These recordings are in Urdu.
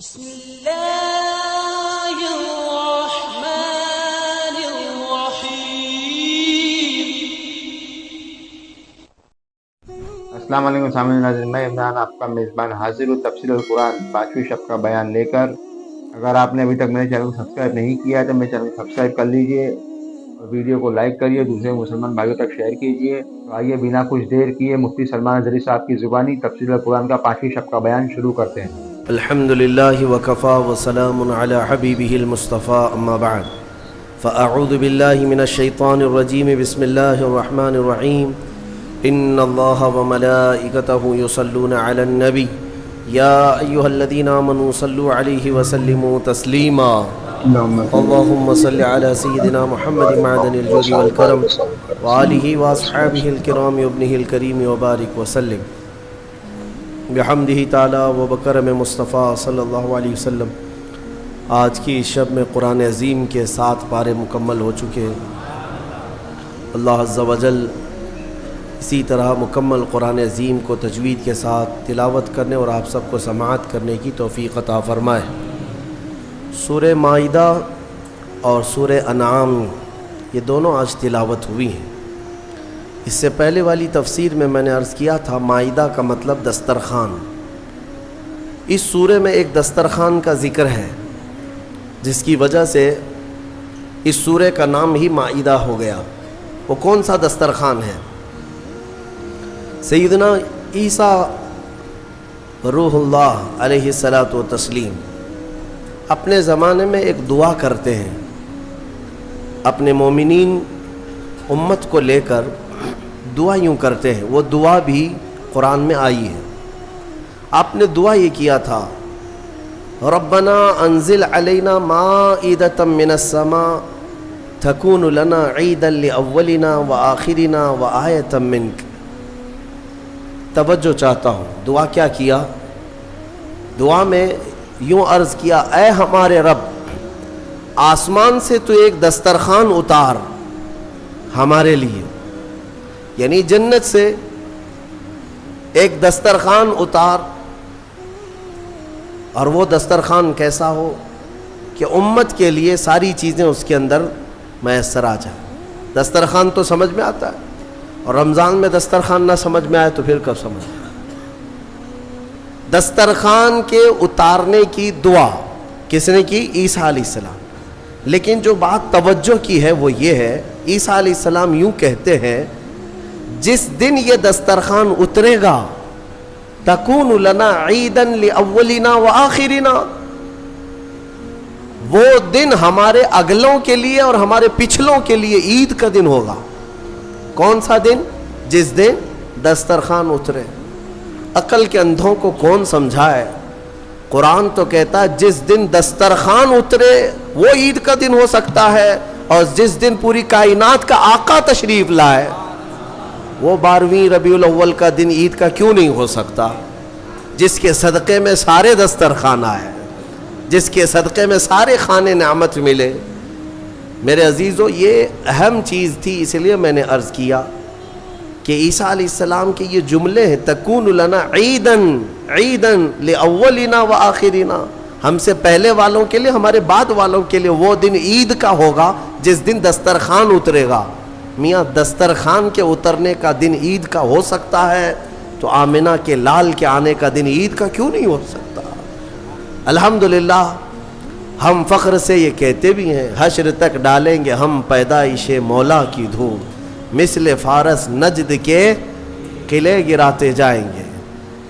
بسم اللہ الرحمن الرحیم۔ السلام علیکم سامعین ناظرین، میں عمران آپ کا میزبان حاضر ہوں تفسیر القرآن 5ویں شب کا بیان لے کر۔ اگر آپ نے ابھی تک میرے چینل کو سبسکرائب نہیں کیا ہے تو میرے چینل کو سبسکرائب کر لیجئے اور ویڈیو کو لائک کریے، دوسرے مسلمان بھائیوں تک شیئر کیجئے۔ تو آئیے بنا کچھ دیر کیے مفتی سلمان اظہری صاحب کی زبانی تفسیر القرآن کا 5ویں شب کا بیان شروع کرتے ہیں۔ الحمدللہ وکفا وسلام علی حبیبہ المصطفیٰ، اما بعد فاعوذ باللہ من الشیطان الرجیم، بسم اللہ الرحمن الرحیم۔ ان اللہ وملائکتہ یصلون علی النبی یا ایہا الذین آمنوا صلوا علیہ وسلموا تسلیما۔ اللہم صل علی سیدنا محمد معدن الجود والکرم وآلہ واصحابہ الکرام وابنہ الکریم وبارک وسلم بحمدہ تعالی و بکرم مصطفیٰ صلی اللہ علیہ وسلم۔ آج کی شب میں قرآن عظیم کے 7 پارے مکمل ہو چکے۔ اللہ عز و جل اسی طرح مکمل قرآن عظیم کو تجوید کے ساتھ تلاوت کرنے اور آپ سب کو سماعت کرنے کی توفیق عطا فرمائے۔ سورہ مائدہ اور سورہ انعام یہ دونوں آج تلاوت ہوئی ہیں۔ اس سے پہلے والی تفسیر میں نے عرض کیا تھا مائدہ کا مطلب دسترخوان۔ اس سورے میں ایک دسترخوان کا ذکر ہے جس کی وجہ سے اس سورے کا نام ہی مائدہ ہو گیا۔ وہ کون سا دسترخوان ہے؟ سیدنا عیسیٰ روح اللہ علیہ الصلاۃ والتسلیم اپنے زمانے میں ایک دعا کرتے ہیں، اپنے مومنین امت کو لے کر دعا یوں کرتے ہیں۔ وہ دعا بھی قرآن میں آئی ہے۔ آپ نے دعا یہ کیا تھا، ربنا انزل علینا مائدۃ من السماء تکون لنا عیدا لاولنا وآخرنا وآیۃ منک۔ توجہ چاہتا ہوں، دعا کیا کیا؟ دعا میں یوں عرض کیا، اے ہمارے رب، آسمان سے تو ایک دسترخوان اتار ہمارے لیے، یعنی جنت سے ایک دسترخوان اتار، اور وہ دسترخوان کیسا ہو کہ امت کے لیے ساری چیزیں اس کے اندر میسر آ جائیں۔ دسترخوان تو سمجھ میں آتا ہے، اور رمضان میں دسترخوان نہ سمجھ میں آئے تو پھر کب سمجھ میں آئے؟ دسترخوان کے اتارنے کی دعا کس نے کی؟ عیسیٰ علیہ السلام۔ لیکن جو بات توجہ کی ہے وہ یہ ہے، عیسیٰ علیہ السلام یوں کہتے ہیں، جس دن یہ دسترخوان اترے گا تکون لنا عیدا لاولنا وآخرنا، وہ دن ہمارے اگلوں کے لیے اور ہمارے پچھلوں کے لیے عید کا دن ہوگا۔ کون سا دن؟ جس دن دسترخوان اترے۔ عقل کے اندھوں کو کون سمجھائے؟ قرآن تو کہتا ہے جس دن دسترخوان اترے وہ عید کا دن ہو سکتا ہے، اور جس دن پوری کائنات کا آقا تشریف لائے وہ 12ویں ربیع الاول کا دن عید کا کیوں نہیں ہو سکتا؟ جس کے صدقے میں سارے دسترخوان آئے، جس کے صدقے میں سارے خانے نعمت ملے۔ میرے عزیزو، یہ اہم چیز تھی، اس لیے میں نے عرض کیا کہ عیسیٰ علیہ السلام کے یہ جملے ہیں، تکون لنا عیدن عیدن لاولنا وآخرنا، ہم سے پہلے والوں کے لیے، ہمارے بعد والوں کے لیے وہ دن عید کا ہوگا جس دن دسترخوان اترے گا۔ میاں دسترخوان کے اترنے کا دن عید کا ہو سکتا ہے تو آمنہ کے لال کے آنے کا دن عید کا کیوں نہیں ہو سکتا؟ الحمدللہ ہم فخر سے یہ کہتے بھی ہیں، حشر تک ڈالیں گے ہم پیدائش مولا کی دھوم، مثل فارس نجد کے قلعے گراتے جائیں گے،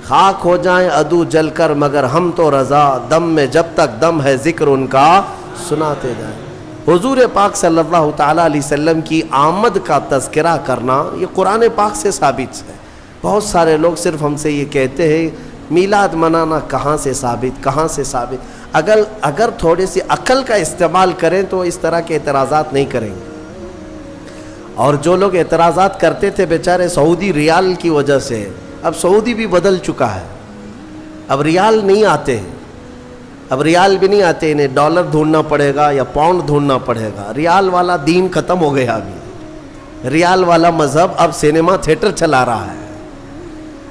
خاک ہو جائیں عدو جل کر مگر ہم تو رضا، دم میں جب تک دم ہے ذکر ان کا سناتے جائیں۔ حضور پاک صلی اللہ تعالیٰ علیہ وسلم کی آمد کا تذکرہ کرنا یہ قرآن پاک سے ثابت ہے۔ بہت سارے لوگ صرف ہم سے یہ کہتے ہیں میلاد منانا کہاں سے ثابت، کہاں سے ثابت؟ اگر تھوڑی سی عقل کا استعمال کریں تو اس طرح کے اعتراضات نہیں کریں گے۔ اور جو لوگ اعتراضات کرتے تھے بیچارے سعودی ریال کی وجہ سے، اب سعودی بھی بدل چکا ہے، اب ریال نہیں آتے ہیں، اب ریال بھی نہیں آتے، انہیں ڈالر ڈھونڈنا پڑے گا یا پاؤنڈ ڈھونڈنا پڑے گا۔ ریال والا دین ختم ہو گیا، ابھی ریال والا مذہب اب سینما تھیٹر چلا رہا ہے،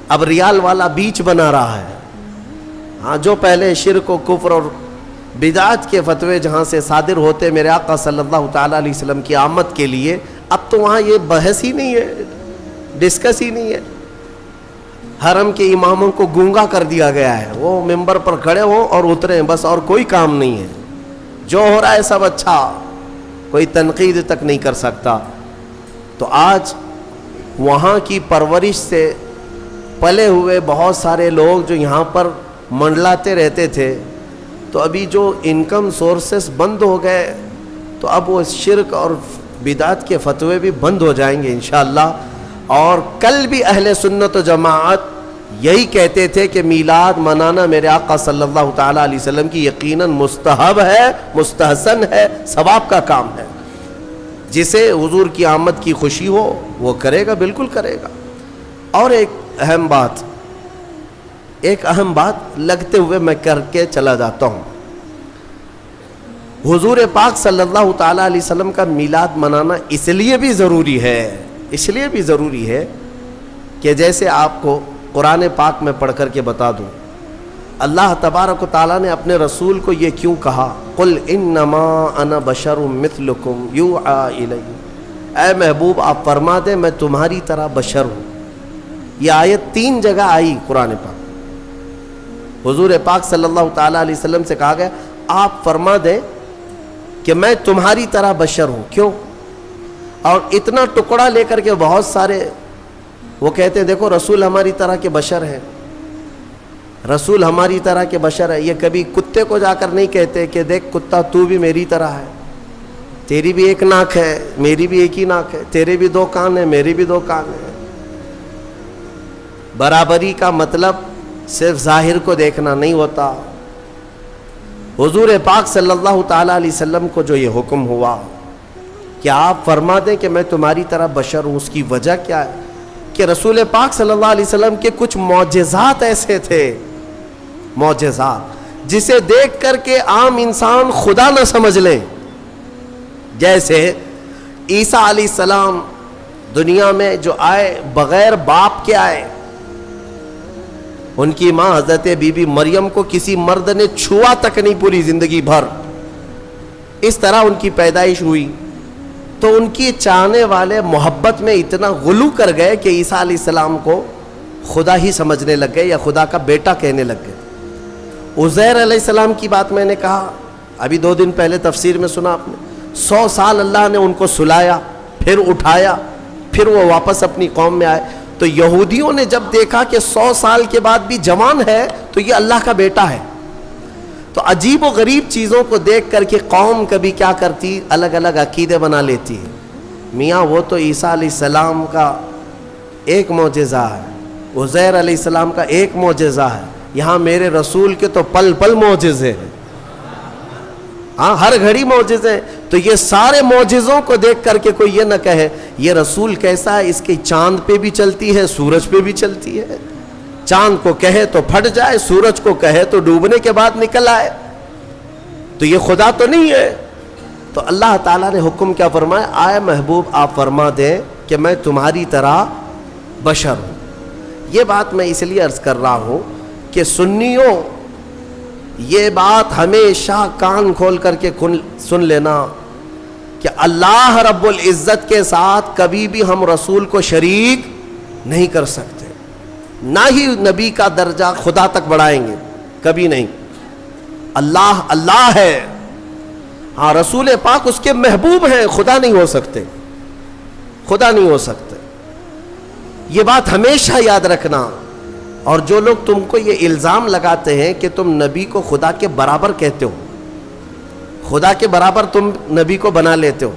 اب ریال والا بیچ بنا رہا ہے، ہاں جو پہلے شرک و کفر اور بدعت کے فتوے جہاں سے صادر ہوتے میرے آقا صلی اللہ تعالیٰ علیہ وسلم کی آمد کے لیے، اب تو وہاں یہ بحث ہی نہیں ہے، ڈسکس ہی نہیں ہے. حرم کے اماموں کو گونگا کر دیا گیا ہے، وہ ممبر پر کھڑے ہوں اور اتریں بس، اور کوئی کام نہیں ہے. جو ہو رہا ہے سب اچھا، کوئی تنقید تک نہیں کر سکتا. تو آج وہاں کی پرورش سے پلے ہوئے بہت سارے لوگ جو یہاں پر منڈلاتے رہتے تھے، تو ابھی جو انکم سورسز بند ہو گئے تو اب وہ شرک اور بدعت کے فتوے بھی بند ہو جائیں گے انشاءاللہ. اور کل بھی اہل سنت و جماعت یہی کہتے تھے کہ میلاد منانا میرے آقا صلی اللہ تعالیٰ علیہ وسلم کی یقیناً مستحب ہے، مستحسن ہے، ثواب کا کام ہے. جسے حضور کی آمد کی خوشی ہو وہ کرے گا، بالکل کرے گا. اور ایک اہم بات لگتے ہوئے میں کر کے چلا جاتا ہوں. حضور پاک صلی اللہ تعالیٰ علیہ وسلم کا میلاد منانا اس لیے بھی ضروری ہے کہ جیسے آپ کو قرآن پاک میں پڑھ کر کے بتا دوں، اللہ تبارک و تعالیٰ نے اپنے رسول کو یہ کیوں کہا، قل انما انا بشر مثلکم یوحی الی. اے محبوب آپ فرما دیں میں تمہاری طرح بشر ہوں. یہ آیت 3 جگہ آئی قرآن پاک. حضور پاک صلی اللہ تعالیٰ علیہ وسلم سے کہا گیا آپ فرما دیں کہ میں تمہاری طرح بشر ہوں. کیوں؟ اور اتنا ٹکڑا لے کر کے بہت سارے وہ کہتے ہیں دیکھو رسول ہماری طرح کے بشر ہیں، رسول ہماری طرح کے بشر ہے. یہ کبھی کتے کو جا کر نہیں کہتے کہ دیکھ کتا تو بھی میری طرح ہے، تیری بھی ایک ناک ہے میری بھی ایک ہی ناک ہے، تیرے بھی 2 کان ہیں میری بھی 2 کان ہیں. برابری کا مطلب صرف ظاہر کو دیکھنا نہیں ہوتا. حضور پاک صلی اللہ تعالیٰ علیہ وسلم کو جو یہ حکم ہوا کہ آپ فرما دیں کہ میں تمہاری طرح بشر ہوں، اس کی وجہ کیا ہے کہ رسول پاک صلی اللہ علیہ وسلم کے کچھ معجزات ایسے تھے، معجزات جسے دیکھ کر کے عام انسان خدا نہ سمجھ لیں. جیسے عیسیٰ علیہ السلام دنیا میں جو آئے بغیر باپ کے آئے، ان کی ماں حضرت بی بی مریم کو کسی مرد نے چھوا تک نہیں پوری زندگی بھر، اس طرح ان کی پیدائش ہوئی. تو ان کی چاہنے والے محبت میں اتنا غلو کر گئے کہ عیسیٰ علیہ السلام کو خدا ہی سمجھنے لگ گئے یا خدا کا بیٹا کہنے لگ گئے. عزیر علیہ السلام کی بات میں نے کہا ابھی 2 دن پہلے تفسیر میں سنا آپ نے، 100 سال اللہ نے ان کو سلایا، پھر اٹھایا، پھر وہ واپس اپنی قوم میں آئے. تو یہودیوں نے جب دیکھا کہ 100 سال کے بعد بھی جوان ہے تو یہ اللہ کا بیٹا ہے، تو عجیب و غریب چیزوں کو دیکھ کر کے قوم کبھی کیا کرتی، الگ الگ عقیدے بنا لیتی ہے. میاں وہ تو عیسیٰ علیہ السلام کا ایک معجزہ ہے، عزیر علیہ السلام کا ایک معجزہ ہے، یہاں میرے رسول کے تو پل پل معجزے ہیں، ہاں ہر گھڑی معجزے ہیں. تو یہ سارے معجزوں کو دیکھ کر کے کوئی یہ نہ کہے یہ رسول کیسا ہے، اس کی چاند پہ بھی چلتی ہے سورج پہ بھی چلتی ہے، چاند کو کہے تو پھٹ جائے، سورج کو کہے تو ڈوبنے کے بعد نکل آئے، تو یہ خدا تو نہیں ہے. تو اللہ تعالیٰ نے حکم کیا فرمایا، آئے محبوب آپ فرما دیں کہ میں تمہاری طرح بشر ہوں. یہ بات میں اس لیے عرض کر رہا ہوں کہ سنیوں یہ بات ہمیشہ کان کھول کر کے سن لینا کہ اللہ رب العزت کے ساتھ کبھی بھی ہم رسول کو شریک نہیں کر سکتے، نہ ہی نبی کا درجہ خدا تک بڑھائیں گے، کبھی نہیں. اللہ اللہ ہے، ہاں رسول پاک اس کے محبوب ہیں، خدا نہیں ہو سکتے، خدا نہیں ہو سکتے. یہ بات ہمیشہ یاد رکھنا. اور جو لوگ تم کو یہ الزام لگاتے ہیں کہ تم نبی کو خدا کے برابر کہتے ہو، خدا کے برابر تم نبی کو بنا لیتے ہو،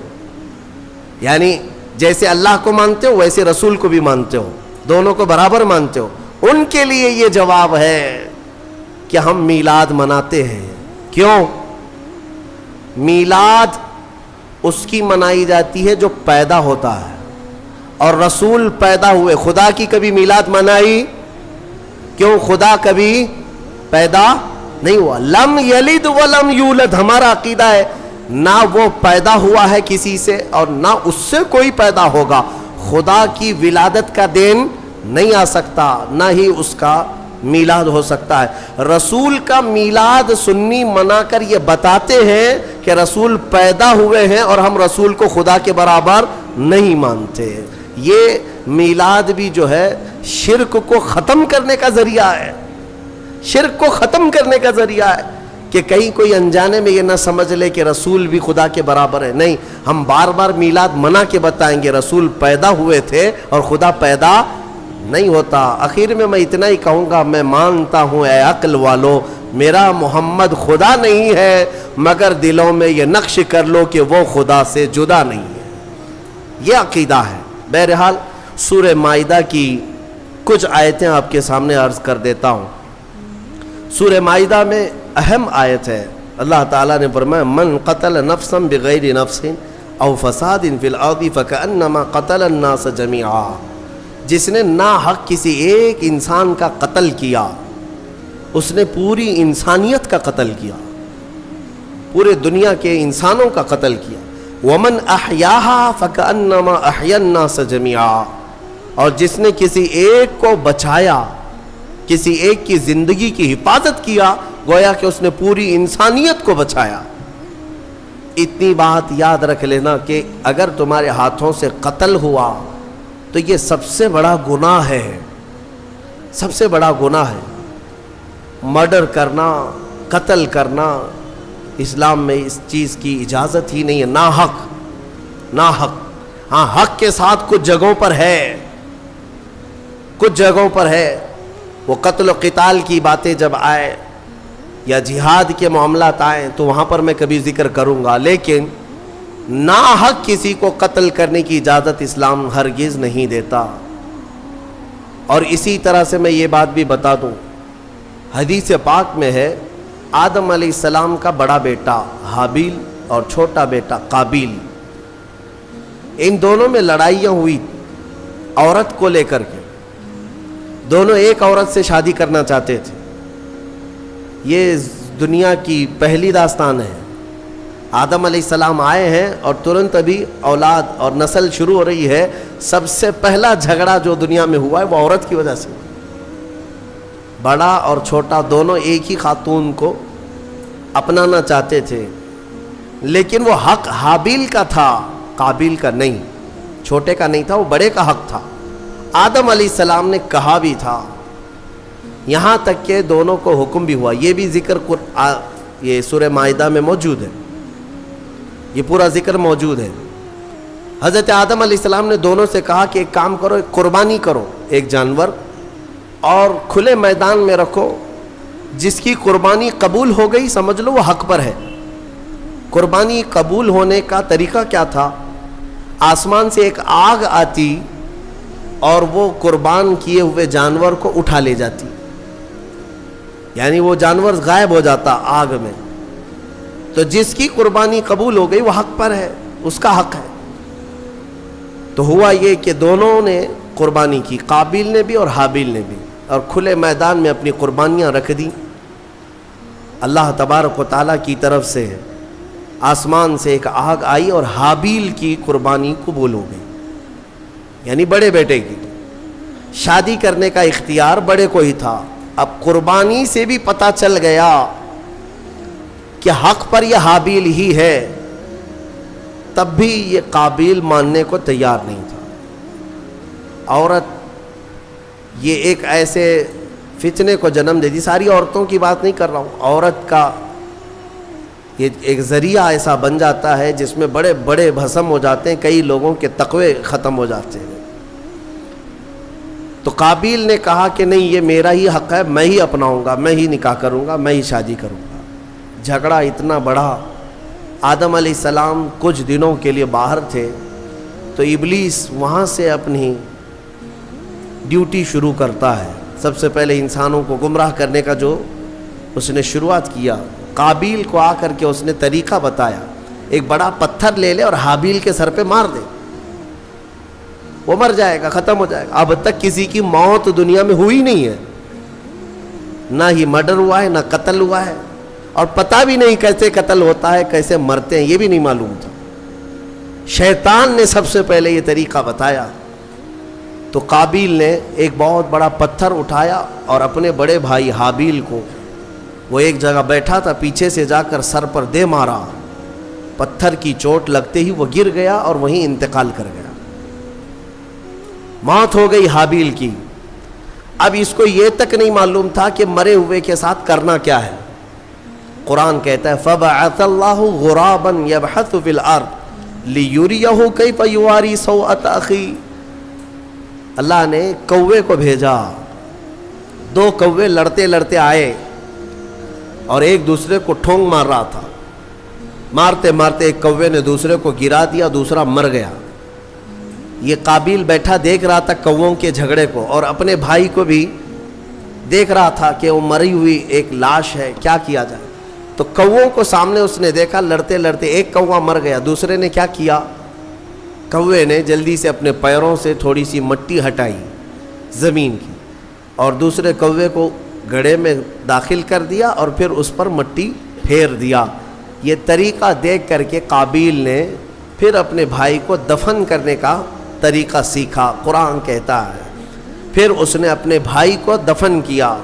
یعنی جیسے اللہ کو مانتے ہو ویسے رسول کو بھی مانتے ہو، دونوں کو برابر مانتے ہو، ان کے لیے یہ جواب ہے کہ ہم میلاد مناتے ہیں. کیوں؟ میلاد اس کی منائی جاتی ہے جو پیدا ہوتا ہے، اور رسول پیدا ہوئے. خدا کی کبھی میلاد منائی؟ کیوں؟ خدا کبھی پیدا نہیں ہوا. لم یلد ولم یولد ہمارا عقیدہ ہے، نہ وہ پیدا ہوا ہے کسی سے اور نہ اس سے کوئی پیدا ہوگا. خدا کی ولادت کا دین نہیں آ سکتا، نہ ہی اس کا میلاد ہو سکتا ہے۔ رسول کا میلاد سنی منا کر یہ بتاتے ہیں کہ رسول پیدا ہوئے ہیں اور ہم رسول کو خدا کے برابر نہیں مانتے۔ یہ میلاد بھی جو ہے شرک کو ختم کرنے کا ذریعہ ہے، شرک کو ختم کرنے کا ذریعہ ہے کہ کہیں کوئی انجانے میں یہ نہ سمجھ لے کہ رسول بھی خدا کے برابر ہے۔ نہیں، ہم بار بار میلاد منا کے بتائیں گے رسول پیدا ہوئے تھے اور خدا پیدا نہیں ہوتا۔ آخر میں اتنا ہی کہوں گا، میں مانتا ہوں اے عقل والو، میرا محمد خدا نہیں ہے، مگر دلوں میں یہ نقش کر لو کہ وہ خدا سے جدا نہیں ہے۔ یہ عقیدہ ہے۔ بہرحال سورہ مائدہ کی کچھ آیتیں آپ کے سامنے عرض کر دیتا ہوں۔ سورہ مائدہ میں اہم آیت ہے، اللہ تعالیٰ نے فرمایا من قتل نفسا بغیر نفس او فساد فی الارض فکأنما قتل الناس جمیعا، جس نے ناحق کسی ایک انسان کا قتل کیا اس نے پوری انسانیت کا قتل کیا، پورے دنیا کے انسانوں کا قتل کیا۔ ومن احیاہا فکأنما احیا الناس جمیعا، اور جس نے کسی ایک کو بچایا، کسی ایک کی زندگی کی حفاظت کیا، گویا کہ اس نے پوری انسانیت کو بچایا۔ اتنی بات یاد رکھ لینا کہ اگر تمہارے ہاتھوں سے قتل ہوا تو یہ سب سے بڑا گناہ ہے، سب سے بڑا گناہ ہے۔ مرڈر کرنا، قتل کرنا، اسلام میں اس چیز کی اجازت ہی نہیں ہے۔ ناحق، ناحق، ہاں حق کے ساتھ کچھ جگہوں پر ہے، کچھ جگہوں پر ہے۔ وہ قتل و قتال کی باتیں جب آئے یا جہاد کے معاملات آئیں تو وہاں پر میں کبھی ذکر کروں گا، لیکن ناحق کسی کو قتل کرنے کی اجازت اسلام ہرگز نہیں دیتا۔ اور اسی طرح سے میں یہ بات بھی بتا دوں، حدیث پاک میں ہے آدم علیہ السلام کا بڑا بیٹا حابیل اور چھوٹا بیٹا قابیل، ان دونوں میں لڑائیاں ہوئی عورت کو لے کر کے۔ دونوں ایک عورت سے شادی کرنا چاہتے تھے۔ یہ دنیا کی پہلی داستان ہے۔ آدم علیہ السلام آئے ہیں اور ترنت ابھی اولاد اور نسل شروع ہو رہی ہے۔ سب سے پہلا جھگڑا جو دنیا میں ہوا ہے وہ عورت کی وجہ سے۔ بڑا اور چھوٹا دونوں ایک ہی خاتون کو اپنانا چاہتے تھے، لیکن وہ حق حابیل کا تھا، قابیل کا نہیں، چھوٹے کا نہیں تھا، وہ بڑے کا حق تھا۔ آدم علیہ السلام نے کہا بھی تھا، یہاں تک کہ دونوں کو حکم بھی ہوا۔ یہ بھی ذکر یہ سورہ مائدہ میں موجود ہے، یہ پورا ذکر موجود ہے۔ حضرت آدم علیہ السلام نے دونوں سے کہا کہ ایک کام کرو، ایک قربانی کرو، ایک جانور، اور کھلے میدان میں رکھو۔ جس کی قربانی قبول ہو گئی سمجھ لو وہ حق پر ہے۔ قربانی قبول ہونے کا طریقہ کیا تھا؟ آسمان سے ایک آگ آتی اور وہ قربان کیے ہوئے جانور کو اٹھا لے جاتی، یعنی وہ جانور غائب ہو جاتا آگ میں۔ تو جس کی قربانی قبول ہو گئی وہ حق پر ہے، اس کا حق ہے۔ تو ہوا یہ کہ دونوں نے قربانی کی، قابیل نے بھی اور حابیل نے بھی، اور کھلے میدان میں اپنی قربانیاں رکھ دیں۔ اللہ تبارک و تعالیٰ کی طرف سے آسمان سے ایک آگ آئی اور حابیل کی قربانی قبول ہو گئی، یعنی بڑے بیٹے کی۔ شادی کرنے کا اختیار بڑے کو ہی تھا۔ اب قربانی سے بھی پتہ چل گیا کہ حق پر یہ حابیل ہی ہے، تب بھی یہ قابیل ماننے کو تیار نہیں تھا۔ عورت یہ ایک ایسے فتنے کو جنم دے دی، ساری عورتوں کی بات نہیں کر رہا ہوں، عورت کا یہ ایک ذریعہ ایسا بن جاتا ہے جس میں بڑے بڑے بھسم ہو جاتے ہیں، کئی لوگوں کے تقوی ختم ہو جاتے ہیں۔ تو قابیل نے کہا کہ نہیں، یہ میرا ہی حق ہے، میں ہی اپناؤں گا، میں ہی نکاح کروں گا، میں ہی شادی کروں گا۔ جھگڑا اتنا بڑا، آدم علیہ السلام کچھ دنوں کے لیے باہر تھے تو ابلیس وہاں سے اپنی ڈیوٹی شروع کرتا ہے۔ سب سے پہلے انسانوں کو گمراہ کرنے کا جو اس نے شروعات کیا، قابیل کو آ کر کے اس نے طریقہ بتایا، ایک بڑا پتھر لے لے اور حابیل کے سر پہ مار دے، وہ مر جائے گا، ختم ہو جائے گا۔ اب تک کسی کی موت دنیا میں ہوئی نہیں ہے، نہ ہی مرڈر ہوا ہے، نہ قتل ہوا ہے، اور پتہ بھی نہیں کیسے قتل ہوتا ہے، کیسے مرتے ہیں، یہ بھی نہیں معلوم تھا۔ شیطان نے سب سے پہلے یہ طریقہ بتایا۔ تو قابیل نے ایک بہت بڑا پتھر اٹھایا اور اپنے بڑے بھائی حابیل کو، وہ ایک جگہ بیٹھا تھا، پیچھے سے جا کر سر پر دے مارا، پتھر کی چوٹ لگتے ہی وہ گر گیا اور وہیں انتقال کر گیا، موت ہو گئی حابیل کی۔ اب اس کو یہ تک نہیں معلوم تھا کہ مرے ہوئے کے ساتھ کرنا کیا ہے۔ قرآن کہتا ہے فَبَعَثَ اللَّهُ غُرَابًا يَبْحَثُ فِي الْأَرْضِ لِيُرِيَهُ كَيْفَ يُوَارِي سَوْءَةَ أَخِيهِ، اللہ نے کوے کو بھیجا، دو کوے لڑتے لڑتے آئے اور ایک دوسرے کو ٹھونگ مار رہا تھا، مارتے مارتے ایک کوے نے دوسرے کو گرا دیا، دوسرا مر گیا۔ یہ قابیل بیٹھا دیکھ رہا تھا کووں کے جھگڑے کو، اور اپنے بھائی کو بھی دیکھ رہا تھا کہ وہ مری ہوئی ایک لاش ہے، کیا کیا جائے۔ تو کووں کو سامنے اس نے دیکھا، لڑتے لڑتے ایک کوا مر گیا، دوسرے نے کیا کیا، کوے نے جلدی سے اپنے پیروں سے تھوڑی سی مٹی ہٹائی زمین کی اور دوسرے کوے کو گڑھے میں داخل کر دیا اور پھر اس پر مٹی پھیر دیا۔ یہ طریقہ دیکھ کر کے قابیل نے پھر اپنے بھائی کو دفن کرنے کا طریقہ سیکھا۔ قرآن کہتا ہے پھر اس نے اپنے بھائی کو دفن کیا۔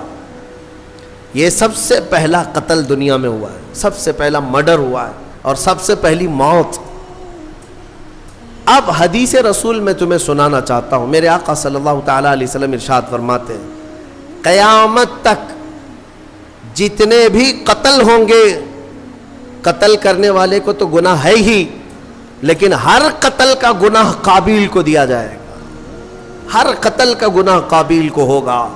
یہ سب سے پہلا قتل دنیا میں ہوا ہے، سب سے پہلا مرڈر ہوا ہے اور سب سے پہلی موت۔ اب حدیث رسول میں تمہیں سنانا چاہتا ہوں، میرے آقا صلی اللہ تعالیٰ علیہ وسلم ارشاد فرماتے ہیں قیامت تک جتنے بھی قتل ہوں گے، قتل کرنے والے کو تو گناہ ہے ہی، لیکن ہر قتل کا گناہ قابیل کو دیا جائے گا، ہر قتل کا گناہ قابیل کو ہوگا،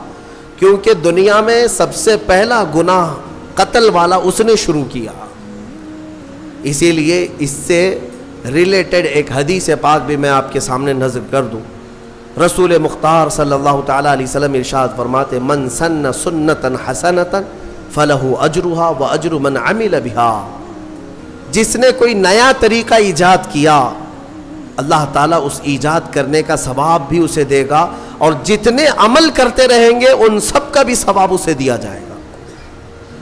کیونکہ دنیا میں سب سے پہلا گناہ قتل والا اس نے شروع کیا۔ اسی لیے اس سے ریلیٹڈ ایک حدیث پاک بھی میں آپ کے سامنے نظر کر دوں۔ رسول مختار صلی اللہ تعالیٰ علیہ وسلم ارشاد فرماتے من سن سنتا حسنتا فلہ اجرہا واجر من عمل بہا، جس نے کوئی نیا طریقہ ایجاد کیا اللہ تعالیٰ اس ایجاد کرنے کا ثواب بھی اسے دے گا، اور جتنے عمل کرتے رہیں گے ان سب کا بھی ثواب اسے دیا جائے گا،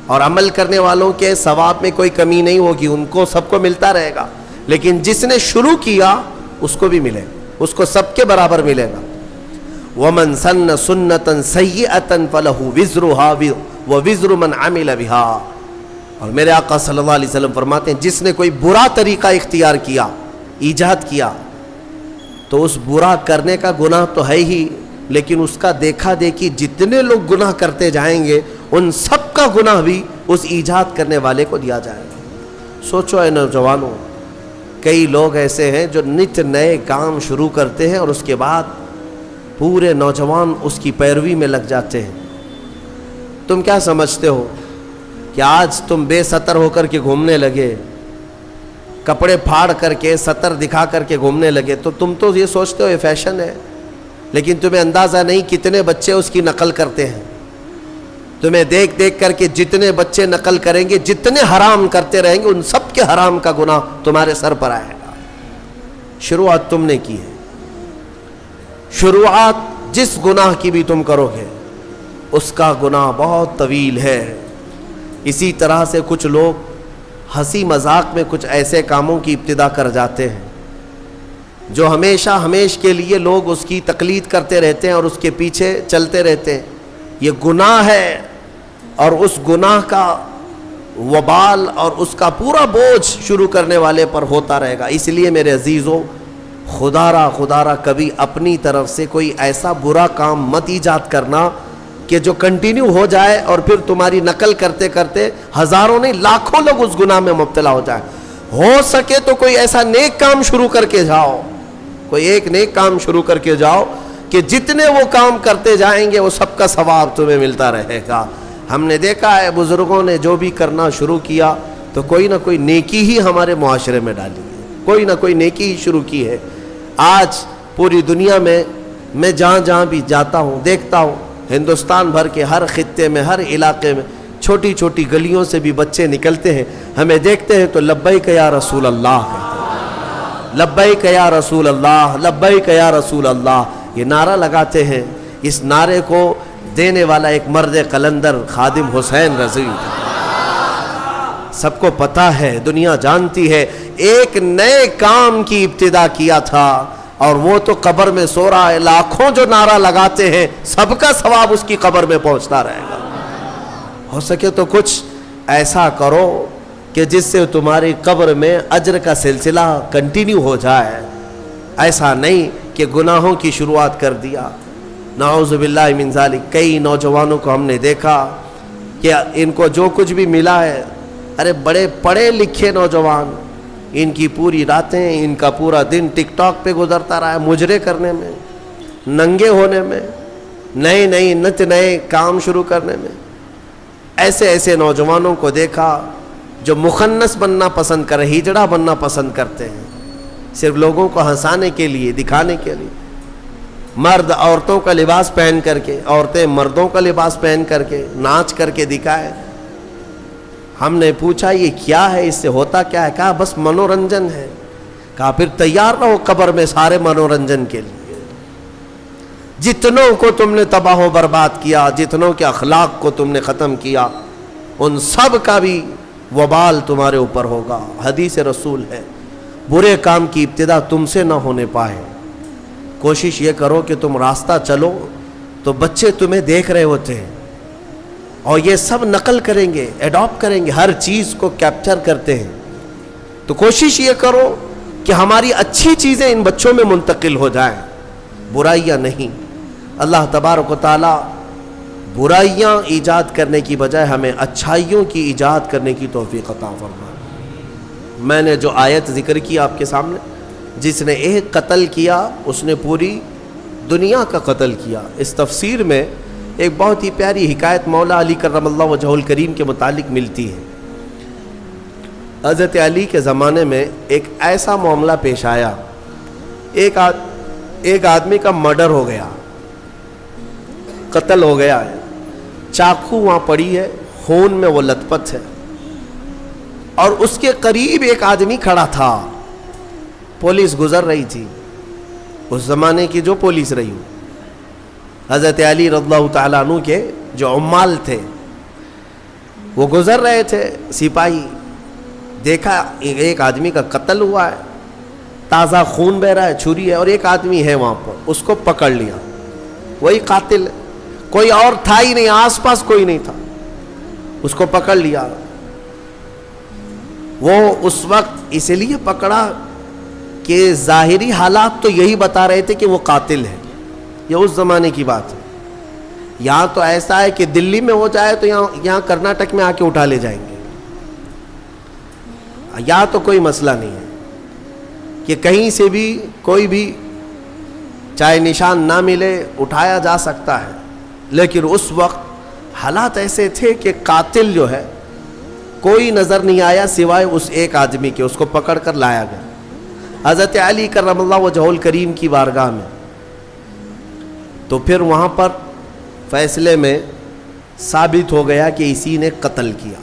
اور عمل کرنے والوں کے ثواب میں کوئی کمی نہیں ہوگی، ان کو سب کو ملتا رہے گا، لیکن جس نے شروع کیا اس کو بھی ملے گا، اس کو سب کے برابر ملے گا۔ وَمَن سَنَّ سُنَّةً سَيِّئَةً فَلَهُ وِزْرُهَا وَوِزْرُ مَنْ عَمِلَ بِهَا، اور میرے آقا صلی اللہ علیہ وسلم فرماتے ہیں جس نے کوئی برا طریقہ اختیار کیا، ایجاد کیا، تو اس برا کرنے کا گناہ تو ہے ہی، لیکن اس کا دیکھا دیکھی جتنے لوگ گناہ کرتے جائیں گے ان سب کا گناہ بھی اس ایجاد کرنے والے کو دیا جائے گا۔ سوچو اے نوجوانوں، کئی لوگ ایسے ہیں جو نت نئے کام شروع کرتے ہیں اور اس کے بعد پورے نوجوان اس کی پیروی میں لگ جاتے ہیں۔ تم کیا سمجھتے ہو کہ آج تم بے ستر ہو کر کے گھومنے لگے، کپڑے پھاڑ کر کے ستر دکھا کر کے گھومنے لگے تو تم تو یہ سوچتے ہو یہ فیشن ہے، لیکن تمہیں اندازہ نہیں کتنے بچے اس کی نقل کرتے ہیں۔ تمہیں دیکھ دیکھ کر کے جتنے بچے نقل کریں گے، جتنے حرام کرتے رہیں گے، ان سب کے حرام کا گناہ تمہارے سر پر آئے گا۔ شروعات تم نے کی ہے، شروعات جس گناہ کی بھی تم کرو گے اس کا گناہ بہت طویل ہے۔ اسی طرح سے کچھ لوگ ہنسی مذاق میں کچھ ایسے کاموں کی ابتدا کر جاتے ہیں جو ہمیشہ ہمیش کے لیے لوگ اس کی تقلید کرتے رہتے ہیں اور اس کے پیچھے چلتے رہتے ہیں۔ یہ گناہ ہے اور اس گناہ کا وبال اور اس کا پورا بوجھ شروع کرنے والے پر ہوتا رہے گا۔ اس لیے میرے عزیزوں، خدا را کبھی اپنی طرف سے کوئی ایسا برا کام مت ایجاد کرنا کہ جو کنٹینیو ہو جائے اور پھر تمہاری نقل کرتے کرتے ہزاروں نہیں لاکھوں لوگ اس گناہ میں مبتلا ہو جائیں۔ ہو سکے تو کوئی ایسا نیک کام شروع کر کے جاؤ، کوئی ایک نیک کام شروع کر کے جاؤ کہ جتنے وہ کام کرتے جائیں گے وہ سب کا ثواب تمہیں ملتا رہے گا۔ ہم نے دیکھا ہے بزرگوں نے جو بھی کرنا شروع کیا تو کوئی نہ کوئی نیکی ہی ہمارے معاشرے میں ڈالی ہے، کوئی نہ کوئی نیکی ہی شروع کی ہے۔ آج پوری دنیا میں جہاں جہاں بھی جاتا ہوں دیکھتا ہوں، ہندوستان بھر کے ہر خطے میں، ہر علاقے میں چھوٹی چھوٹی گلیوں سے بھی بچے نکلتے ہیں، ہمیں دیکھتے ہیں تو لبیک یا رسول اللہ کہتے ہیں، لبیک یا رسول اللہ، لبیک یا رسول اللہ، یہ نعرہ لگاتے ہیں۔ اس نعرے کو دینے والا ایک مرد قلندر خادم حسین رضوی تھا۔ سب کو پتہ ہے، دنیا جانتی ہے، ایک نئے کام کی ابتدا کیا تھا اور وہ تو قبر میں سو رہا ہے. لاکھوں جو نعرہ لگاتے ہیں سب کا ثواب اس کی قبر میں پہنچتا رہے گا. ہو سکے تو کچھ ایسا کرو کہ جس سے تمہاری قبر میں اجر کا سلسلہ کنٹینیو ہو جائے. ایسا نہیں کہ گناہوں کی شروعات کر دیا. نعوذ باللہ من ذالک. کئی نوجوانوں کو ہم نے دیکھا کہ ان کو جو کچھ بھی ملا ہے، ارے بڑے پڑھے لکھے نوجوان، ان کی پوری راتیں، ان کا پورا دن ٹک ٹاک پہ گزرتا رہا ہے، مجرے کرنے میں، ننگے ہونے میں، نئے نئے کام شروع کرنے میں. ایسے ایسے نوجوانوں کو دیکھا جو مخنث بننا پسند کرے، ہجڑا بننا پسند کرتے ہیں، صرف لوگوں کو ہنسانے کے لیے، دکھانے کے لیے. مرد عورتوں کا لباس پہن کر کے، عورتیں مردوں کا لباس پہن کر کے ناچ کر کے دکھائے. ہم نے پوچھا یہ کیا ہے، اس سے ہوتا کیا ہے؟ کہا بس منورنجن ہے. کہا پھر تیار رہو قبر میں سارے منورنجن کے لیے. جتنوں کو تم نے تباہ و برباد کیا، جتنوں کے اخلاق کو تم نے ختم کیا، ان سب کا بھی وبال تمہارے اوپر ہوگا. حدیث رسول ہے برے کام کی ابتدا تم سے نہ ہونے پائے. کوشش یہ کرو کہ تم راستہ چلو تو بچے تمہیں دیکھ رہے ہوتے ہیں اور یہ سب نقل کریں گے، ایڈاپٹ کریں گے، ہر چیز کو کیپچر کرتے ہیں. تو کوشش یہ کرو کہ ہماری اچھی چیزیں ان بچوں میں منتقل ہو جائیں، برائیاں نہیں. اللہ تبارک و تعالی برائیاں ایجاد کرنے کی بجائے ہمیں اچھائیوں کی ایجاد کرنے کی توفیق عطا فرمائے. میں نے جو آیت ذکر کی آپ کے سامنے، جس نے ایک قتل کیا اس نے پوری دنیا کا قتل کیا. اس تفسیر میں ایک بہت ہی پیاری حکایت مولا علی کرم اللہ وجہہ الکریم کے متعلق ملتی ہے. حضرت علی کے زمانے میں ایک ایسا معاملہ پیش آیا، ایک آدمی کا مرڈر ہو گیا، قتل ہو گیا ہے، چاقو وہاں پڑی ہے، خون میں وہ لت پت ہے، اور اس کے قریب ایک آدمی کھڑا تھا. پولیس گزر رہی تھی، اس زمانے کی جو پولیس رہی ہو. حضرت علی رضی اللہ تعالیٰ عنہ کے جو عمال تھے وہ گزر رہے تھے. سپاہی دیکھا ایک آدمی کا قتل ہوا ہے، تازہ خون بہ رہا ہے، چھری ہے، اور ایک آدمی ہے وہاں پر. اس کو پکڑ لیا، وہی قاتل، کوئی اور تھا ہی نہیں، آس پاس کوئی نہیں تھا. اس کو پکڑ لیا. وہ اس وقت اس لیے پکڑا کہ ظاہری حالات تو یہی بتا رہے تھے کہ وہ قاتل ہے. یہ اس زمانے کی بات ہے. یہاں تو ایسا ہے کہ دلی میں ہو جائے تو یہاں کرناٹک میں آ کے اٹھا لے جائیں گے. یہاں تو کوئی مسئلہ نہیں ہے کہ کہیں سے بھی کوئی بھی چاہے نشان نہ ملے اٹھایا جا سکتا ہے. لیکن اس وقت حالات ایسے تھے کہ قاتل جو ہے کوئی نظر نہیں آیا سوائے اس ایک آدمی کے. اس کو پکڑ کر لایا گیا حضرت علی کرم اللہ وجہہ الکریم کی بارگاہ میں. تو پھر وہاں پر فیصلے میں ثابت ہو گیا کہ اسی نے قتل کیا،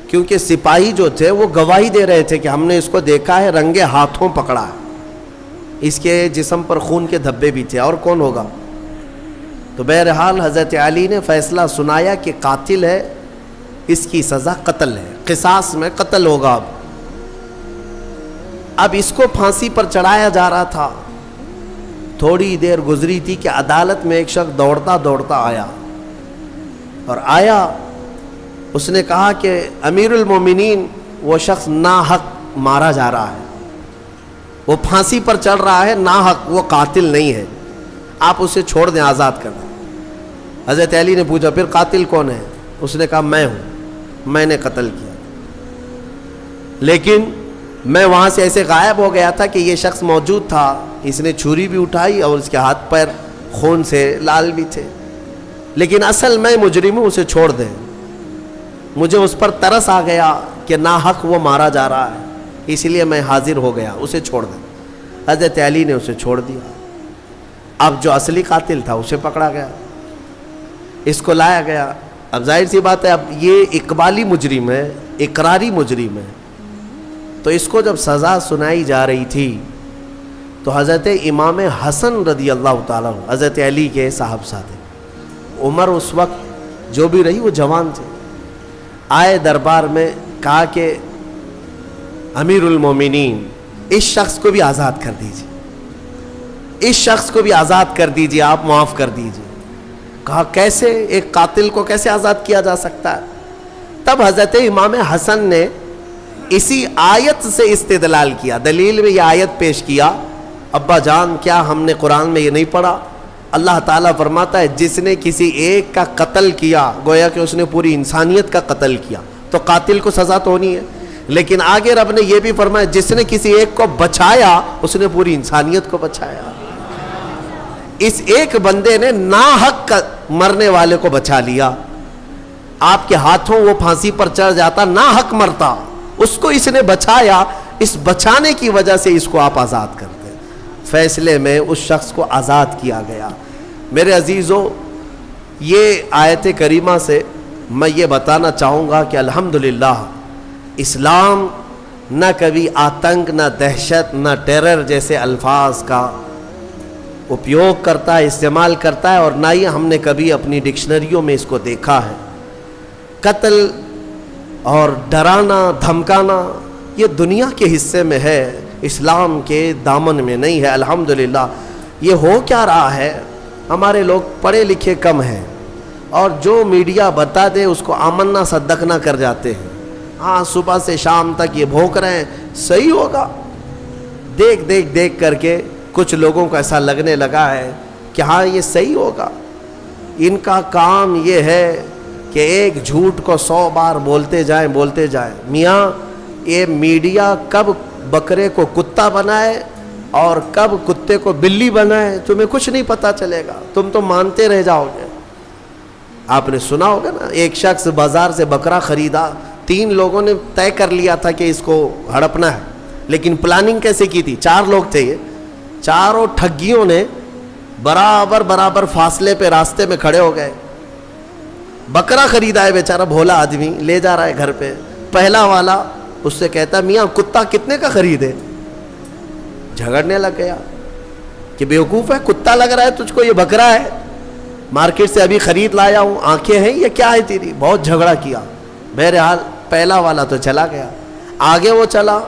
کیونکہ سپاہی جو تھے وہ گواہی دے رہے تھے کہ ہم نے اس کو دیکھا ہے، رنگے ہاتھوں پکڑا ہے، اس کے جسم پر خون کے دھبے بھی تھے، اور کون ہوگا. تو بہرحال حضرت علی نے فیصلہ سنایا کہ قاتل ہے، اس کی سزا قتل ہے، قصاص میں قتل ہوگا. اب اس کو پھانسی پر چڑھایا جا رہا تھا. تھوڑی دیر گزری تھی کہ عدالت میں ایک شخص دوڑتا دوڑتا آیا، اور آیا اس نے کہا کہ امیر المومنین وہ شخص ناحق مارا جا رہا ہے، وہ پھانسی پر چڑھ رہا ہے ناحق، وہ قاتل نہیں ہے، آپ اسے چھوڑ دیں، آزاد کر دیں. حضرت علی نے پوچھا پھر قاتل کون ہے؟ اس نے کہا میں ہوں، میں نے قتل کیا، لیکن میں وہاں سے ایسے غائب ہو گیا تھا کہ یہ شخص موجود تھا، اس نے چھری بھی اٹھائی اور اس کے ہاتھ پیر خون سے لال بھی تھے، لیکن اصل میں مجرم ہوں، اسے چھوڑ دیں. مجھے اس پر ترس آ گیا کہ ناحق وہ مارا جا رہا ہے، اس لیے میں حاضر ہو گیا، اسے چھوڑ دیں. حضرت علی نے اسے چھوڑ دیا. اب جو اصلی قاتل تھا اسے پکڑا گیا، اس کو لایا گیا. اب ظاہر سی بات ہے اب یہ اقبالی مجرم ہے، اقراری مجرم ہے. تو اس کو جب سزا سنائی جا رہی تھی تو حضرت امام حسن رضی اللہ تعالیٰ حضرت علی کے صاحبزادے، عمر اس وقت جو بھی رہی وہ جوان تھے، آئے دربار میں، کہا کہ امیر المومنین اس شخص کو بھی آزاد کر دیجیے. اس شخص کو بھی آزاد کر دیجئے, آپ معاف کر دیجئے. کہا کیسے, ایک قاتل کو کیسے آزاد کیا جا سکتا ہے؟ تب حضرت امام حسن نے اسی آیت سے استدلال کیا, دلیل میں یہ آیت پیش کیا. ابا جان کیا ہم نے قرآن میں یہ نہیں پڑھا؟ اللہ تعالیٰ فرماتا ہے جس نے کسی ایک کا قتل کیا گویا کہ اس نے پوری انسانیت کا قتل کیا, تو قاتل کو سزا تو ہونی ہے. لیکن آگے رب نے یہ بھی فرمایا جس نے کسی ایک کو بچایا اس نے پوری انسانیت کو بچایا. اس ایک بندے نے ناحق مرنے والے کو بچا لیا. آپ کے ہاتھوں وہ پھانسی پر چڑھ جاتا, ناحق مرتا, اس کو اس نے بچایا. اس بچانے کی وجہ سے اس کو آپ آزاد کرتے. فیصلے میں اس شخص کو آزاد کیا گیا. میرے عزیزوں, یہ آیت کریمہ سے میں یہ بتانا چاہوں گا کہ الحمدللہ اسلام نہ کبھی آتنک, نہ دہشت, نہ ٹیرر جیسے الفاظ کا اپیوگ کرتا ہے, استعمال کرتا ہے, اور نہ ہی ہم نے کبھی اپنی ڈکشنریوں میں اس کو دیکھا ہے. قتل اور ڈرانا دھمکانا یہ دنیا کے حصے میں ہے, اسلام کے دامن میں نہیں ہے. الحمدللہ یہ ہو کیا رہا ہے, ہمارے لوگ پڑھے لکھے کم ہیں اور جو میڈیا بتا دے اس کو آمنا صدقنا کر جاتے ہیں. ہاں صبح سے شام تک یہ بھونک رہے ہیں صحیح ہوگا, دیکھ کر کے کچھ لوگوں کو ایسا لگنے لگا ہے کہ ہاں یہ صحیح ہوگا. ان کا کام یہ ہے کہ ایک جھوٹ کو 100 بار بولتے جائیں. میاں یہ میڈیا کب بکرے کو کتا بنائے اور کب کتے کو بلی بنائے تمہیں کچھ نہیں پتا چلے گا, تم تو مانتے رہ جاؤ گے. آپ نے سنا ہوگا نا, ایک شخص بازار سے بکرا خریدا, 3 لوگوں نے طے کر لیا تھا کہ اس کو ہڑپنا ہے, لیکن پلاننگ کیسے کی تھی؟ 4 لوگ تھے, یہ چاروں ٹھگیوں نے برابر فاصلے پہ راستے میں کھڑے ہو گئے. بکرا خریدا ہے بیچارہ بھولا آدمی, لے جا رہا ہے گھر پہ. پہلا والا اس سے کہتا میاں کتا کتنے کا خریدے؟ جھگڑنے لگ گیا کہ بیوقوف ہے, کتا لگ رہا ہے تجھ کو, یہ بکرا ہے, مارکیٹ سے ابھی خرید لایا ہوں, آنکھیں ہیں یہ کیا ہے تیری؟ بہت جھگڑا کیا. بہرحال پہلا والا تو چلا گیا. آگے وہ چلا,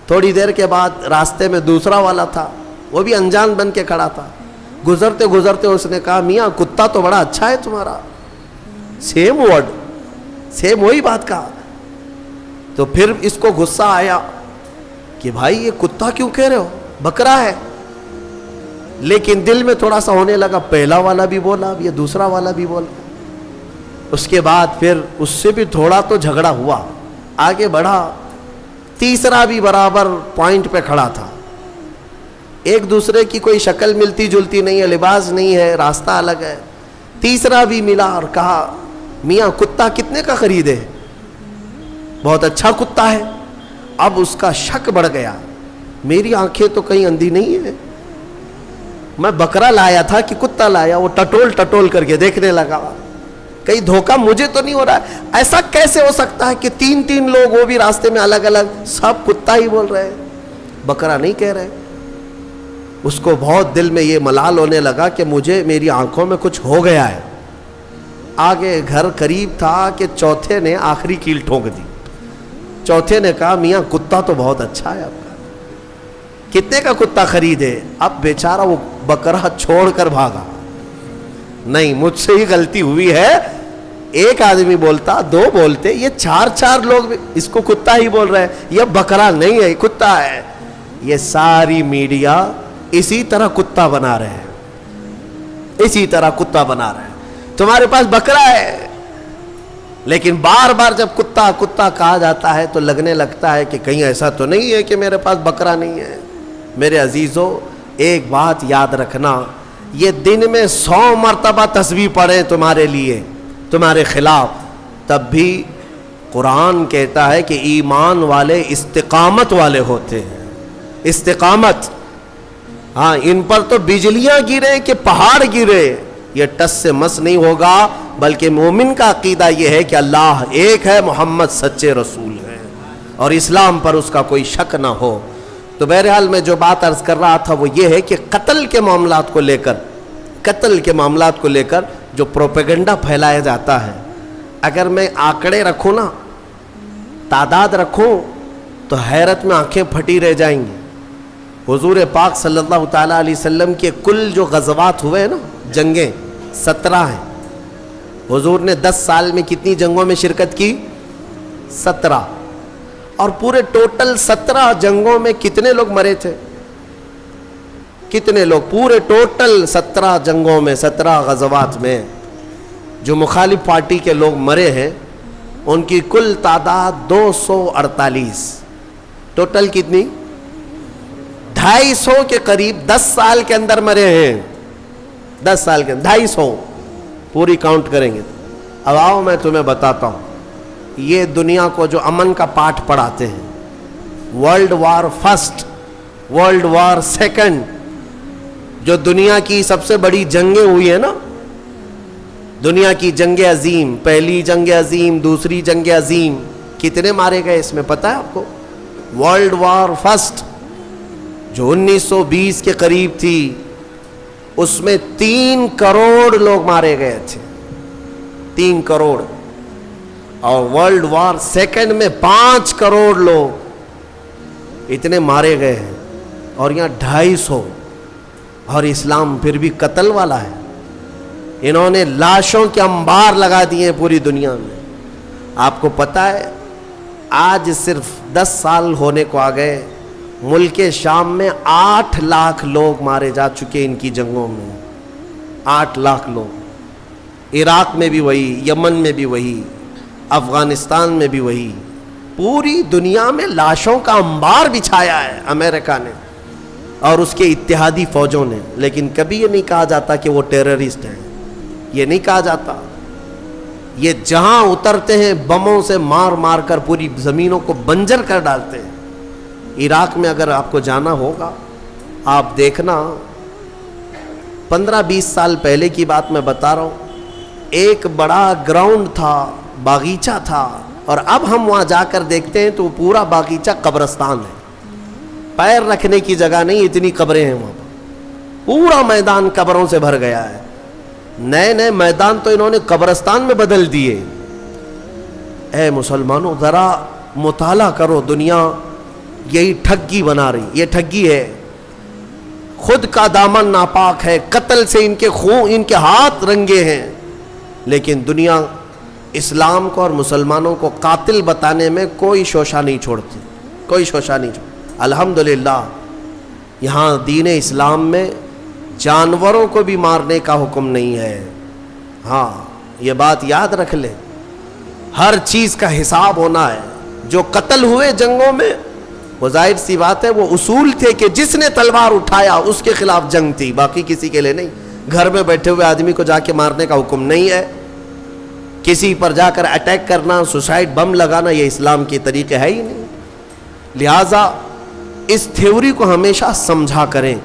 تھوڑی دیر کے بعد راستے میں دوسرا والا تھا, وہ بھی انجان بن کے کھڑا تھا. گزرتے اس نے کہا میاں کتا تو بڑا اچھا ہے تمہارا. سیم ورڈ, سیم وہی بات کہا. تو پھر اس کو غصہ آیا کہ بھائی یہ کتا کیوں کہہ رہے ہو, بکرا ہے. لیکن دل میں تھوڑا سا ہونے لگا, پہلا والا بھی بولا, یہ دوسرا والا بھی بولا. اس کے بعد پھر اس سے بھی تھوڑا تو جھگڑا ہوا, آگے بڑھا, تیسرا بھی برابر پوائنٹ پہ کھڑا تھا. ایک دوسرے کی کوئی شکل ملتی جلتی نہیں ہے, لباس نہیں ہے, راستہ الگ ہے. تیسرا بھی ملا اور کہا میاں کتا کتنے کا خریدے؟ بہت اچھا کتا ہے. اب اس کا شک بڑھ گیا, میری آنکھیں تو کہیں اندھی نہیں ہے, میں بکرا لایا تھا کہ کتا لایا؟ وہ ٹٹول کر کے دیکھنے لگا, کہیں دھوکہ مجھے تو نہیں ہو رہا ہے. ایسا کیسے ہو سکتا ہے کہ 3 لوگ وہ بھی راستے میں الگ الگ, سب کتا ہی بول رہے ہیں, بکرا نہیں کہہ رہے. اس کو بہت دل میں یہ ملال ہونے لگا کہ مجھے میری آنکھوں میں کچھ ہو گیا ہے. آگے گھر قریب تھا کہ چوتھے نے آخری کیل ٹھونک دی. چوتھے نے کہا میاں کتا تو بہت اچھا ہے, آپ کا کتنے کا کتا خریدے؟ اب بیچارہ وہ بکرا چھوڑ کر بھاگا. نہیں مجھ سے ہی غلطی ہوئی ہے, ایک آدمی بولتا, 2 بولتے, یہ 4 لوگ اس کو کتا ہی بول رہے ہیں. یہ بکرا نہیں ہے, کتا ہے. یہ ساری میڈیا اسی طرح کتا بنا رہے ہیں, اسی طرح کتا بنا رہے ہیں. تمہارے پاس بکرا ہے, لیکن بار بار جب کتا کتا کہا جاتا ہے تو لگنے لگتا ہے کہ کہیں ایسا تو نہیں ہے کہ میرے پاس بکرا نہیں ہے. میرے عزیزوں ایک بات یاد رکھنا, یہ دن میں 100 مرتبہ تسبیح پڑھیں تمہارے لیے, تمہارے خلاف, تب بھی قرآن کہتا ہے کہ ایمان والے استقامت والے ہوتے ہیں. استقامت, ہاں ان پر تو بجلیاں گرے کہ پہاڑ گرے, یہ ٹس سے مس نہیں ہوگا. بلکہ مومن کا عقیدہ یہ ہے کہ اللہ ایک ہے, محمد سچے رسول ہیں, اور اسلام پر اس کا کوئی شک نہ ہو. تو بہرحال میں جو بات عرض کر رہا تھا وہ یہ ہے کہ قتل کے معاملات کو لے کر جو پروپیگنڈا پھیلایا جاتا ہے, اگر میں آنکڑے رکھوں نا, تعداد رکھوں, تو حیرت میں آنکھیں پھٹی رہ جائیں گی. حضور پاک صلی اللہ تعالیٰ علیہ وسلم کے کل جو غزوات ہوئے ہیں نا، جنگیں 17 ہیں. حضور نے 10 سال میں کتنی جنگوں میں شرکت کی؟ 17. اور پورے ٹوٹل 17 جنگوں میں کتنے لوگ مرے تھے؟ کتنے لوگ پورے ٹوٹل 17 جنگوں میں، 17 غزوات میں جو مخالف پارٹی کے لوگ مرے ہیں ان کی کل تعداد 248. ٹوٹل کتنی؟ 250 کے قریب 10 سال کے اندر مرے ہیں. 10 سال کے 250 پوری کاؤنٹ کریں گے. اب آؤ میں تمہیں بتاتا ہوں، یہ دنیا کو جو امن کا پاٹھ پڑھاتے ہیں، world war first, world war second, جو دنیا کی سب سے بڑی جنگیں ہوئی ہیں نا، دنیا کی جنگ عظیم، پہلی جنگ عظیم، دوسری جنگ عظیم، کتنے مارے گئے اس میں پتہ ہے آپ کو؟ ورلڈ وار فرسٹ جو 1920 کے قریب تھی، اس میں 3 کروڑ لوگ مارے گئے تھے، 3 کروڑ. اور ورلڈ وار سیکنڈ میں 5 کروڑ لوگ اتنے مارے گئے ہیں، اور یہاں 250. اور اسلام پھر بھی قتل والا ہے. انہوں نے لاشوں کے انبار لگا دیے ہیں پوری دنیا میں. آپ کو پتہ ہے آج صرف 10 سال ہونے کو آ گئے، ملک شام میں 8 لاکھ لوگ مارے جا چکے ان کی جنگوں میں. 8 لاکھ لوگ. عراق میں بھی وہی، یمن میں بھی وہی، افغانستان میں بھی وہی. پوری دنیا میں لاشوں کا انبار بچھایا ہے امریکہ نے اور اس کے اتحادی فوجوں نے. لیکن کبھی یہ نہیں کہا جاتا کہ وہ ٹیررسٹ ہیں، یہ نہیں کہا جاتا. یہ جہاں اترتے ہیں بموں سے مار مار کر پوری زمینوں کو بنجر کر ڈالتے ہیں. عراق میں اگر آپ کو جانا ہوگا، آپ دیکھنا 15-20 سال پہلے کی بات میں بتا رہا ہوں، ایک بڑا گراؤنڈ تھا، باغیچہ تھا، اور اب ہم وہاں جا کر دیکھتے ہیں تو پورا باغیچہ قبرستان ہے. پیر رکھنے کی جگہ نہیں، اتنی قبریں ہیں وہاں. پورا میدان قبروں سے بھر گیا ہے. نئے نئے میدان تو انہوں نے قبرستان میں بدل دیے. اے مسلمانوں ذرا مطالعہ کرو، دنیا یہی ٹھگی بنا رہی، یہ ٹھگی ہے. خود کا دامن ناپاک ہے، قتل سے ان کے خون، ان کے ہاتھ رنگے ہیں، لیکن دنیا اسلام کو اور مسلمانوں کو قاتل بتانے میں کوئی شوشہ نہیں چھوڑتی، کوئی شوشہ نہیں چھوڑتی. الحمدللہ یہاں دین اسلام میں جانوروں کو بھی مارنے کا حکم نہیں ہے. ہاں یہ بات یاد رکھ لیں، ہر چیز کا حساب ہونا ہے. جو قتل ہوئے جنگوں میں وہ ظاہر سی بات ہے، وہ اصول تھے کہ جس نے تلوار اٹھایا اس کے خلاف جنگ تھی، باقی کسی کے لیے نہیں. گھر میں بیٹھے ہوئے آدمی کو جا کے مارنے کا حکم نہیں ہے. کسی پر جا کر اٹیک کرنا، سوسائڈ بم لگانا، یہ اسلام کے طریقے ہے ہی نہیں. لہٰذا اس تھیوری کو ہمیشہ سمجھا کریں.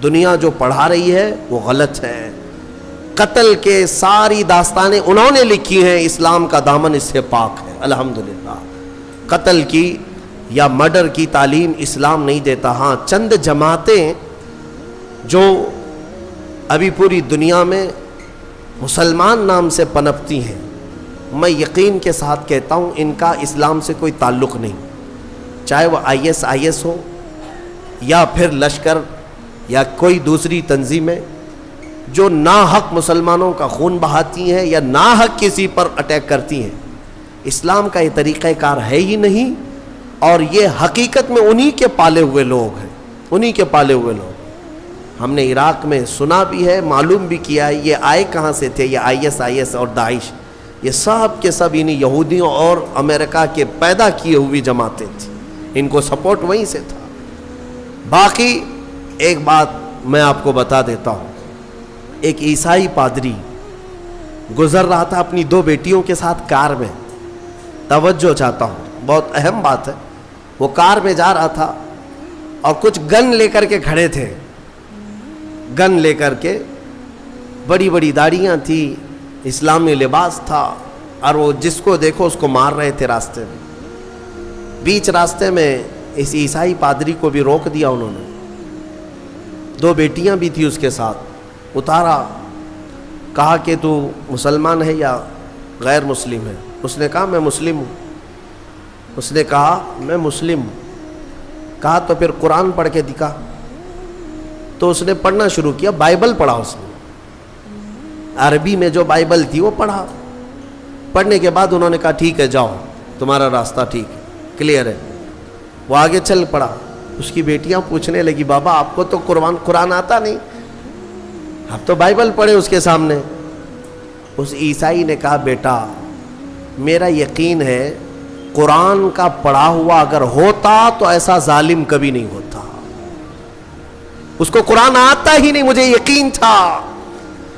دنیا جو پڑھا رہی ہے وہ غلط ہے. قتل کے ساری داستانیں انہوں نے لکھی ہیں، اسلام کا دامن اس سے پاک ہے الحمدللہ. قتل کی یا مرڈر کی تعلیم اسلام نہیں دیتا. ہاں چند جماعتیں جو ابھی پوری دنیا میں مسلمان نام سے پنپتی ہیں، میں یقین کے ساتھ کہتا ہوں ان کا اسلام سے کوئی تعلق نہیں. چاہے وہ IS ہو یا پھر لشکر یا کوئی دوسری تنظیمیں جو ناحق مسلمانوں کا خون بہاتی ہیں یا ناحق کسی پر اٹیک کرتی ہیں. اسلام کا یہ طریقہ کار ہے ہی نہیں، اور یہ حقیقت میں انہی کے پالے ہوئے لوگ ہیں، انہی کے پالے ہوئے لوگ. ہم نے عراق میں سنا بھی ہے، معلوم بھی کیا ہے یہ آئے کہاں سے تھے. یہ IS اور داعش، یہ سب کے سب انہی یہودیوں اور امریکہ کے پیدا کیے ہوئی جماعتیں تھیں. ان کو سپورٹ وہیں سے تھا. باقی ایک بات میں آپ کو بتا دیتا ہوں، ایک عیسائی پادری گزر رہا تھا اپنی 2 بیٹیوں کے ساتھ کار میں. توجہ چاہتا ہوں، بہت اہم بات ہے. وہ کار میں جا رہا تھا اور کچھ گن لے کر کے کھڑے تھے. گن لے کر کے، بڑی بڑی داڑیاں تھی، اسلامی لباس تھا، اور وہ جس کو دیکھو اس کو مار رہے تھے راستے میں. بیچ راستے میں اس عیسائی پادری کو بھی روک دیا انہوں نے. 2 بیٹیاں بھی تھی اس کے ساتھ. اتارا، کہا کہ تو مسلمان ہے یا غیر مسلم ہے؟ اس نے کہا میں مسلم ہوں. اس نے کہا میں مسلم ہوں. کہا تو پھر قرآن پڑھ کے دکھا. تو اس نے پڑھنا شروع کیا, بائبل پڑھا اس نے, عربی میں جو بائبل تھی وہ پڑھا. پڑھنے کے بعد انہوں نے کہا ٹھیک ہے جاؤ, تمہارا راستہ ٹھیک ہے, کلیئر ہے. وہ آگے چل پڑا. اس کی بیٹیاں پوچھنے لگی بابا آپ کو تو قرآن آتا نہیں, اب تو بائبل پڑھے اس کے سامنے. اس عیسائی نے کہا بیٹا میرا یقین ہے قرآن کا پڑھا ہوا اگر ہوتا تو ایسا ظالم کبھی نہیں ہوتا. اس کو قرآن آتا ہی نہیں, مجھے یقین تھا.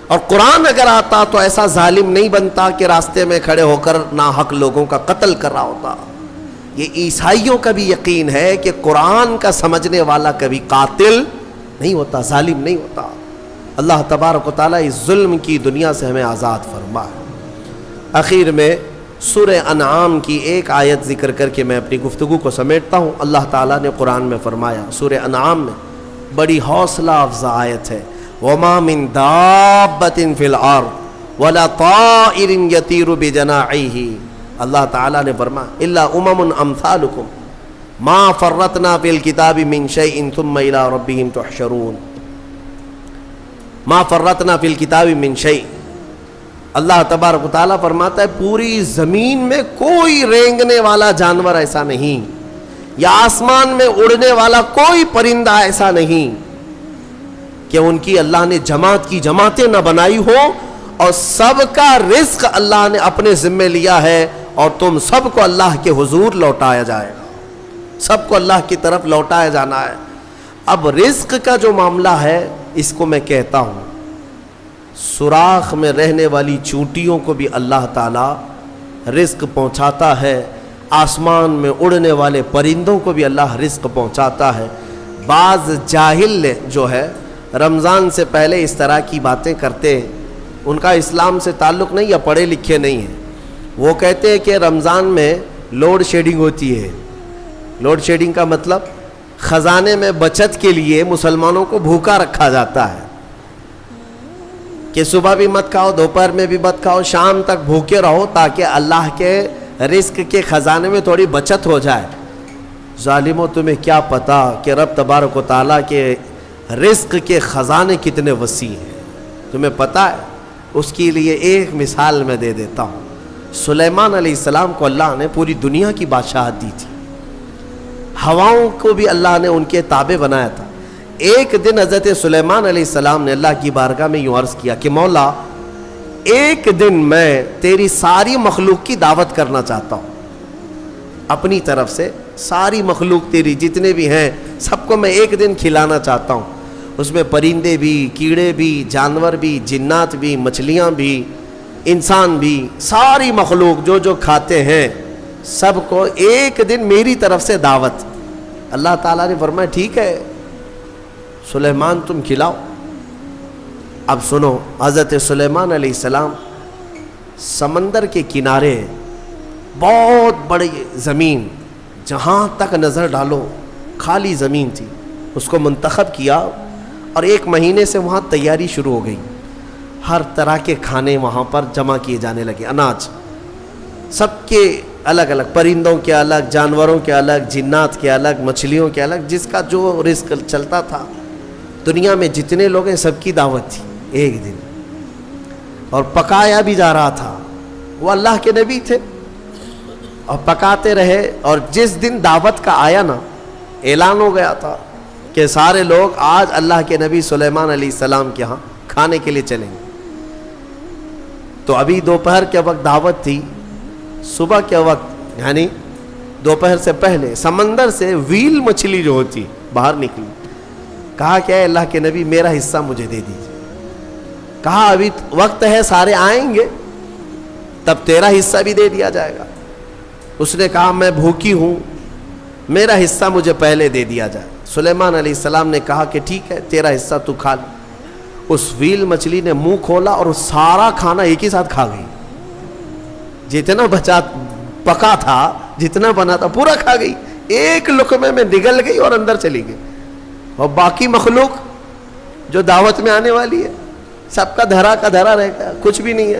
اور قرآن اگر آتا تو ایسا ظالم نہیں بنتا کہ راستے میں کھڑے ہو کر ناحق لوگوں کا قتل کر رہا ہوتا. یہ عیسائیوں کا بھی یقین ہے کہ قرآن کا سمجھنے والا کبھی قاتل نہیں ہوتا, ظالم نہیں ہوتا. اللہ تبارک و تعالیٰ اس ظلم کی دنیا سے ہمیں آزاد فرمائے. اخیر میں سورہ انعام کی ایک آیت ذکر کر کے میں اپنی گفتگو کو سمیٹتا ہوں. اللہ تعالیٰ نے قرآن میں فرمایا, سورہ انعام میں بڑی حوصلہ افزا آیت ہے, وَمَا مِن دَابَّةٍ فِي الْأَرْضِ وَلَا طَائِرٍ يَطِيرُ بِجَنَاحِهِ. اللہ تعالیٰ نے فرمایا اِلَّا أُمَمٌ أَمْثَالُكُمْ مَا فَرَّطْنَا فِي الْكِتَابِ مِن شَيْءٍ ثُمَّ إِلَىٰ رَبِّهِمْ تُحْشَرُونَ. مَا فَرَّطْنَا فِي الْكِتَابِ مِن شَيْءٍ. اللہ تبارک و تعالیٰ فرماتا ہے پوری زمین میں کوئی رینگنے والا جانور ایسا نہیں, یا آسمان میں اڑنے والا کوئی پرندہ ایسا نہیں کہ ان کی اللہ نے جماعت کی جماعتیں نہ بنائی ہو, اور سب کا رزق اللہ نے اپنے ذمے لیا ہے, اور تم سب کو اللہ کے حضور لوٹایا جائے گا, سب کو اللہ کی طرف لوٹایا جانا ہے. اب رزق کا جو معاملہ ہے اس کو میں کہتا ہوں, سوراخ میں رہنے والی چونٹیوں کو بھی اللہ تعالیٰ رزق پہنچاتا ہے, آسمان میں اڑنے والے پرندوں کو بھی اللہ رزق پہنچاتا ہے. بعض جاہل جو ہے رمضان سے پہلے اس طرح کی باتیں کرتے ہیں, ان کا اسلام سے تعلق نہیں یا پڑھے لکھے نہیں ہیں. وہ کہتے ہیں کہ رمضان میں لوڈ شیڈنگ ہوتی ہے. لوڈ شیڈنگ کا مطلب خزانے میں بچت کے لیے مسلمانوں کو بھوکا رکھا جاتا ہے کہ صبح بھی مت کھاؤ, دوپہر میں بھی مت کھاؤ, شام تک بھوکے رہو تاکہ اللہ کے رزق کے خزانے میں تھوڑی بچت ہو جائے. ظالموں تمہیں کیا پتا کہ رب تبارک و تعالیٰ کے رزق کے خزانے کتنے وسیع ہیں, تمہیں پتا ہے؟ اس کے لیے ایک مثال میں دے دیتا ہوں. سلیمان علیہ السلام کو اللہ نے پوری دنیا کی بادشاہت دی تھی, ہواؤں کو بھی اللہ نے ان کے تابع بنایا تھا. ایک دن حضرت سلیمان علیہ السلام نے اللہ کی بارگاہ میں یوں عرض کیا کہ مولا ایک دن میں تیری ساری مخلوق کی دعوت کرنا چاہتا ہوں, اپنی طرف سے ساری مخلوق تیری جتنے بھی ہیں سب کو میں ایک دن کھلانا چاہتا ہوں. اس میں پرندے بھی, کیڑے بھی, جانور بھی, جنات بھی, مچھلیاں بھی, انسان بھی, ساری مخلوق جو جو کھاتے ہیں سب کو ایک دن میری طرف سے دعوت. اللہ تعالیٰ نے فرمایا ٹھیک ہے سلیمان تم کھلاؤ. اب سنو, حضرت سلیمان علیہ السلام سمندر کے کنارے بہت بڑی زمین, جہاں تک نظر ڈالو خالی زمین تھی, اس کو منتخب کیا اور 1 مہینے سے وہاں تیاری شروع ہو گئی. ہر طرح کے کھانے وہاں پر جمع کیے جانے لگے, اناج سب کے الگ الگ, پرندوں کے الگ, جانوروں کے الگ, جنات کے الگ, مچھلیوں کے الگ, جس کا جو رزق چلتا تھا. دنیا میں جتنے لوگ ہیں سب کی دعوت تھی ایک دن, اور پکایا بھی جا رہا تھا. وہ اللہ کے نبی تھے اور پکاتے رہے, اور جس دن دعوت کا آیا نا اعلان ہو گیا تھا کہ سارے لوگ آج اللہ کے نبی سلیمان علیہ السلام کے ہاں کھانے کے لیے چلیں گے. تو ابھی دوپہر کے وقت دعوت تھی, صبح کے وقت یعنی دوپہر سے پہلے سمندر سے ویل مچھلی جو ہوتی باہر نکلی. کہا کہ اے اللہ کے نبی میرا حصہ مجھے دے دیجیے. کہا ابھی وقت ہے, سارے آئیں گے تب تیرا حصہ بھی دے دیا جائے گا. اس نے کہا میں بھوکی ہوں, میرا حصہ مجھے پہلے دے دیا جائے. سلیمان علیہ السلام نے کہا کہ ٹھیک ہے تیرا حصہ تو کھا لے. اس ویل مچھلی نے منہ کھولا اور سارا کھانا ایک ہی ساتھ کھا گئی. جتنا بچا پکا تھا, جتنا بنا تھا پورا کھا گئی, ایک لقمے میں نگل گئی اور اندر چلی گئی. اور باقی مخلوق جو دعوت میں آنے والی ہے سب کا دھرا کا دھرا رہ گیا, کچھ بھی نہیں ہے.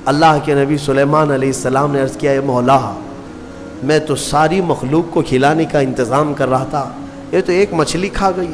اللہ کے نبی سلیمان علیہ السلام نے عرض کیا اے مولا میں تو ساری مخلوق کو کھلانے کا انتظام کر رہا تھا, یہ تو ایک مچھلی کھا گئی.